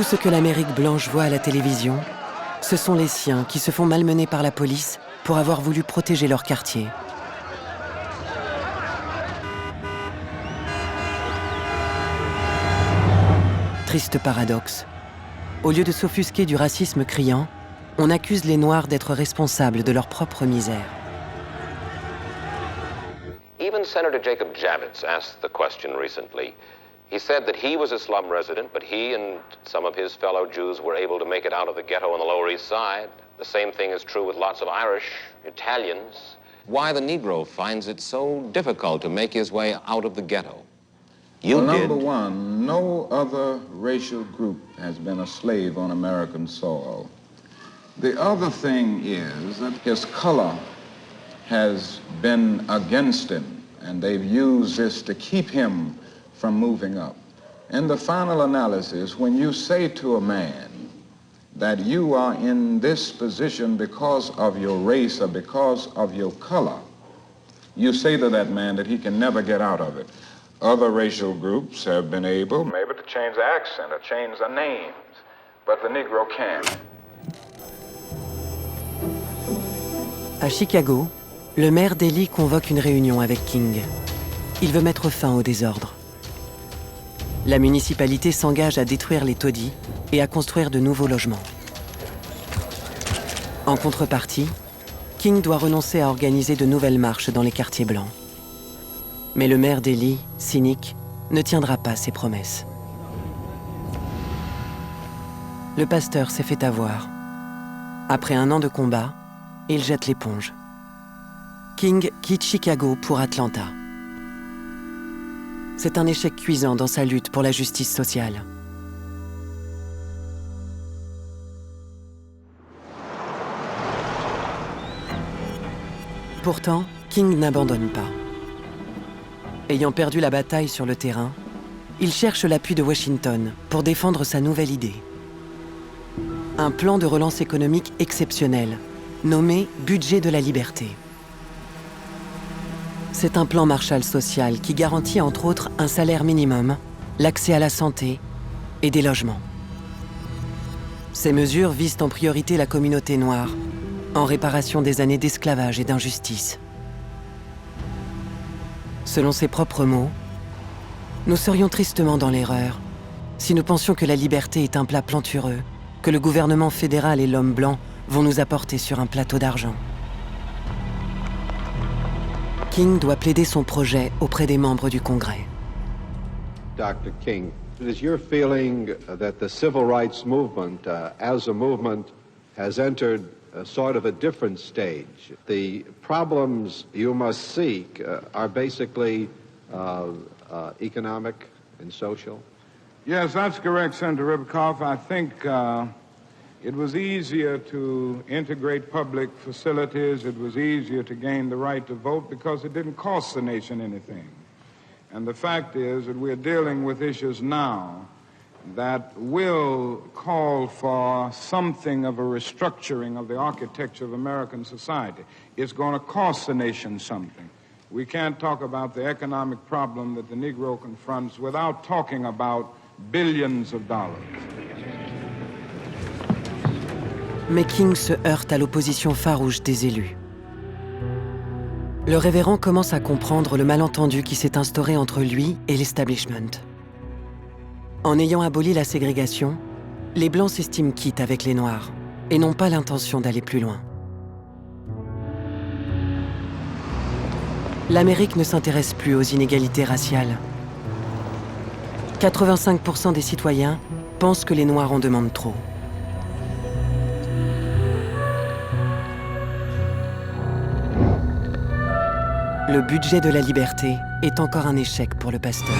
Tout ce que l'Amérique blanche voit à la télévision, ce sont les siens qui se font malmener par la police pour avoir voulu protéger leur quartier. Triste paradoxe. Au lieu de s'offusquer du racisme criant, on accuse les Noirs d'être responsables de leur propre misère. Even Senator Jacob Javits asked the question recently. He said that he was a slum resident, but he and some of his fellow Jews were able to make it out of the ghetto on the Lower East Side. The same thing is true with lots of Irish, Italians. Why the Negro finds it so difficult to make his way out of the ghetto? Well, number one, no other racial group has been a slave on American soil. The other thing is that his color has been against him, and they've used this to keep him from moving up. In the final analysis, when you say to a man that you are in this position because of your race or because of your color, you say to that man that he can never get out of it. Other racial groups have been able maybe to change the accent or change the names, but the Negro can't. À Chicago, le maire Daley convoque une réunion avec King. Il veut mettre fin au désordre. La municipalité s'engage à détruire les taudis et à construire de nouveaux logements. En contrepartie, King doit renoncer à organiser de nouvelles marches dans les quartiers blancs. Mais le maire Daley, cynique, ne tiendra pas ses promesses. Le pasteur s'est fait avoir. Après un an de combat, il jette l'éponge. King quitte Chicago pour Atlanta. C'est un échec cuisant dans sa lutte pour la justice sociale. Pourtant, King n'abandonne pas. Ayant perdu la bataille sur le terrain, il cherche l'appui de Washington pour défendre sa nouvelle idée. Un plan de relance économique exceptionnel, nommé « Budget de la liberté ». C'est un plan Marshall social qui garantit entre autres un salaire minimum, l'accès à la santé et des logements. Ces mesures visent en priorité la communauté noire, en réparation des années d'esclavage et d'injustice. Selon ses propres mots, nous serions tristement dans l'erreur si nous pensions que la liberté est un plat plantureux que le gouvernement fédéral et l'homme blanc vont nous apporter sur un plateau d'argent. King doit plaider son projet auprès des membres du Congrès. Dr. King, is your feeling that the civil rights movement, as a movement, has entered sort of a different stage? The problems you must seek are basically economic and social? Yes, that's correct, Senator Ribikoff. I think it was easier to integrate public facilities. It was easier to gain the right to vote because it didn't cost the nation anything. And the fact is that we're dealing with issues now that will call for something of a restructuring of the architecture of American society. It's going to cost the nation something. We can't talk about the economic problem that the Negro confronts without talking about billions of dollars. Mais King se heurte à l'opposition farouche des élus. Le révérend commence à comprendre le malentendu qui s'est instauré entre lui et l'establishment. En ayant aboli la ségrégation, les Blancs s'estiment quittes avec les Noirs et n'ont pas l'intention d'aller plus loin. L'Amérique ne s'intéresse plus aux inégalités raciales. 85% des citoyens pensent que les Noirs en demandent trop. Le budget de la liberté est encore un échec pour le pasteur.